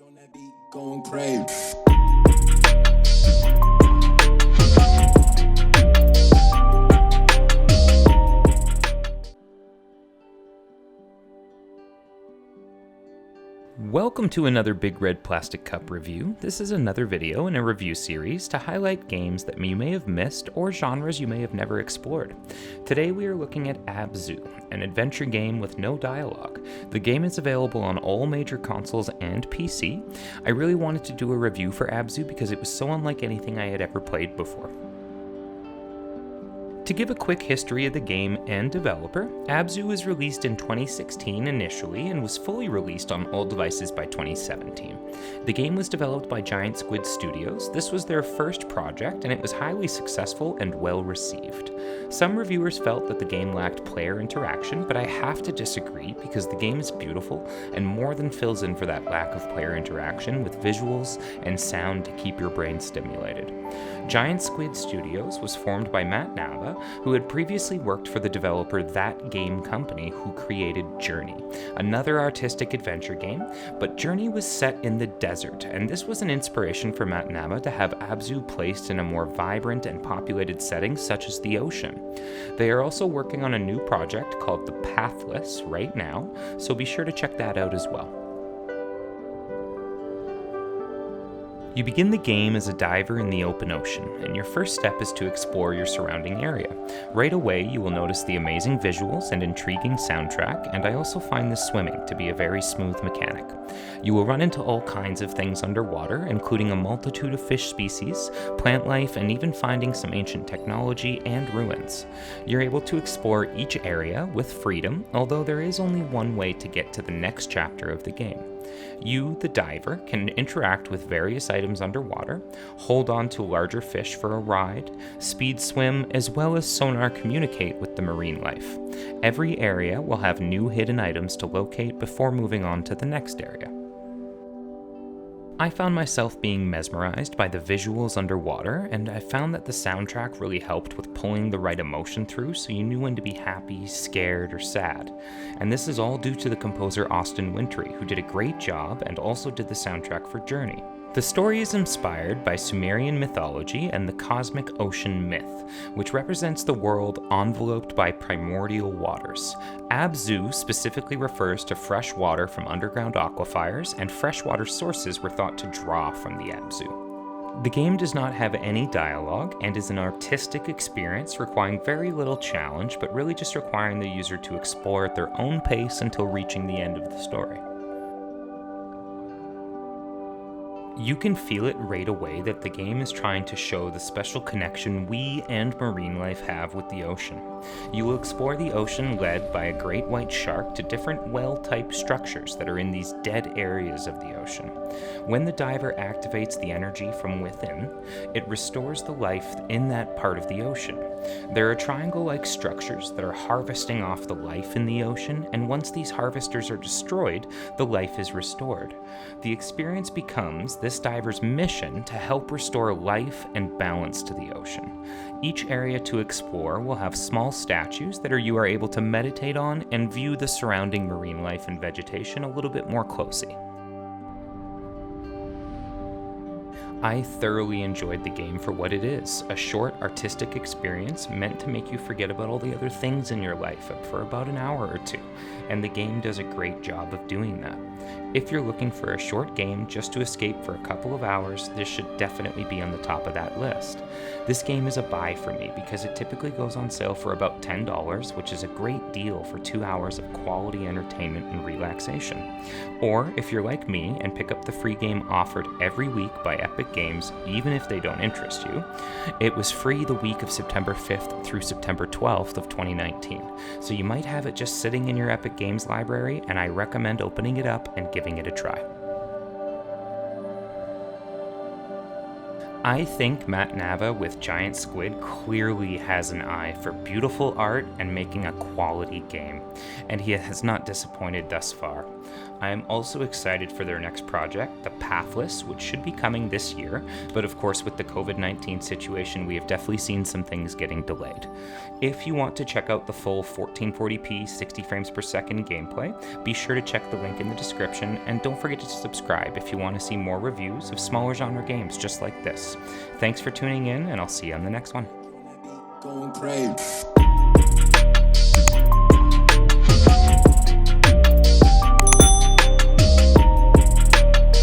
On that beat, going crazy. Welcome to another Big Red Plastic Cup review. This is another video in a review series to highlight games that you may have missed or genres you may have never explored. Today we are looking at Abzu, an adventure game with no dialogue. The game is available on all major consoles and PC. I really wanted to do a review for Abzu because it was so unlike anything I had ever played before. To give a quick history of the game and developer, Abzu was released in 2016 initially and was fully released on all devices by 2017. The game was developed by Giant Squid Studios. This was their first project and it was highly successful and well received. Some reviewers felt that the game lacked player interaction, but I have to disagree because the game is beautiful and more than fills in for that lack of player interaction with visuals and sound to keep your brain stimulated. Giant Squid Studios was formed by Matt Nava, who had previously worked for the developer That Game Company, who created Journey, another artistic adventure game, but Journey was set in the desert, and this was an inspiration for Matt Nava to have Abzu placed in a more vibrant and populated setting such as the ocean. They are also working on a new project called The Pathless right now, so be sure to check that out as well. You begin the game as a diver in the open ocean, and your first step is to explore your surrounding area. Right away, you will notice the amazing visuals and intriguing soundtrack, and I also find the swimming to be a very smooth mechanic. You will run into all kinds of things underwater, including a multitude of fish species, plant life, and even finding some ancient technology and ruins. You're able to explore each area with freedom, although there is only one way to get to the next chapter of the game. You, the diver, can interact with various items underwater, hold on to larger fish for a ride, speed swim, as well as sonar communicate with the marine life. Every area will have new hidden items to locate before moving on to the next area. I found myself being mesmerized by the visuals underwater, and I found that the soundtrack really helped with pulling the right emotion through so you knew when to be happy, scared, or sad. And this is all due to the composer Austin Wintory, who did a great job and also did the soundtrack for Journey. The story is inspired by Sumerian mythology and the cosmic ocean myth, which represents the world enveloped by primordial waters. Abzu specifically refers to fresh water from underground aquifers, and freshwater sources were thought to draw from the Abzu. The game does not have any dialogue and is an artistic experience requiring very little challenge, but really just requiring the user to explore at their own pace until reaching the end of the story. You can feel it right away that the game is trying to show the special connection we and marine life have with the ocean. You will explore the ocean led by a great white shark to different well-type structures that are in these dead areas of the ocean. When the diver activates the energy from within, it restores the life in that part of the ocean. There are triangle-like structures that are harvesting off the life in the ocean, and once these harvesters are destroyed, the life is restored. The experience becomes this diver's mission to help restore life and balance to the ocean. Each area to explore will have small statues that you are able to meditate on and view the surrounding marine life and vegetation a little bit more closely. I thoroughly enjoyed the game for what it is, a short artistic experience meant to make you forget about all the other things in your life for about an hour or two, and the game does a great job of doing that. If you're looking for a short game just to escape for a couple of hours, this should definitely be on the top of that list. This game is a buy for me because it typically goes on sale for about $10, which is a great deal for 2 hours of quality entertainment and relaxation. Or if you're like me and pick up the free game offered every week by Epic Games, even if they don't interest you, it was free the week of September 5th through September 12th of 2019. So you might have it just sitting in your Epic Games library, and I recommend opening it up and giving it a try. I think Matt Nava with Giant Squid clearly has an eye for beautiful art and making a quality game, and he has not disappointed thus far. I am also excited for their next project, The Pathless, which should be coming this year, but of course with the COVID-19 situation, we have definitely seen some things getting delayed. If you want to check out the full 1440p 60 frames per second gameplay, be sure to check the link in the description, and don't forget to subscribe if you want to see more reviews of smaller genre games just like this. Thanks for tuning in, and I'll see you on the next one. Going crazy.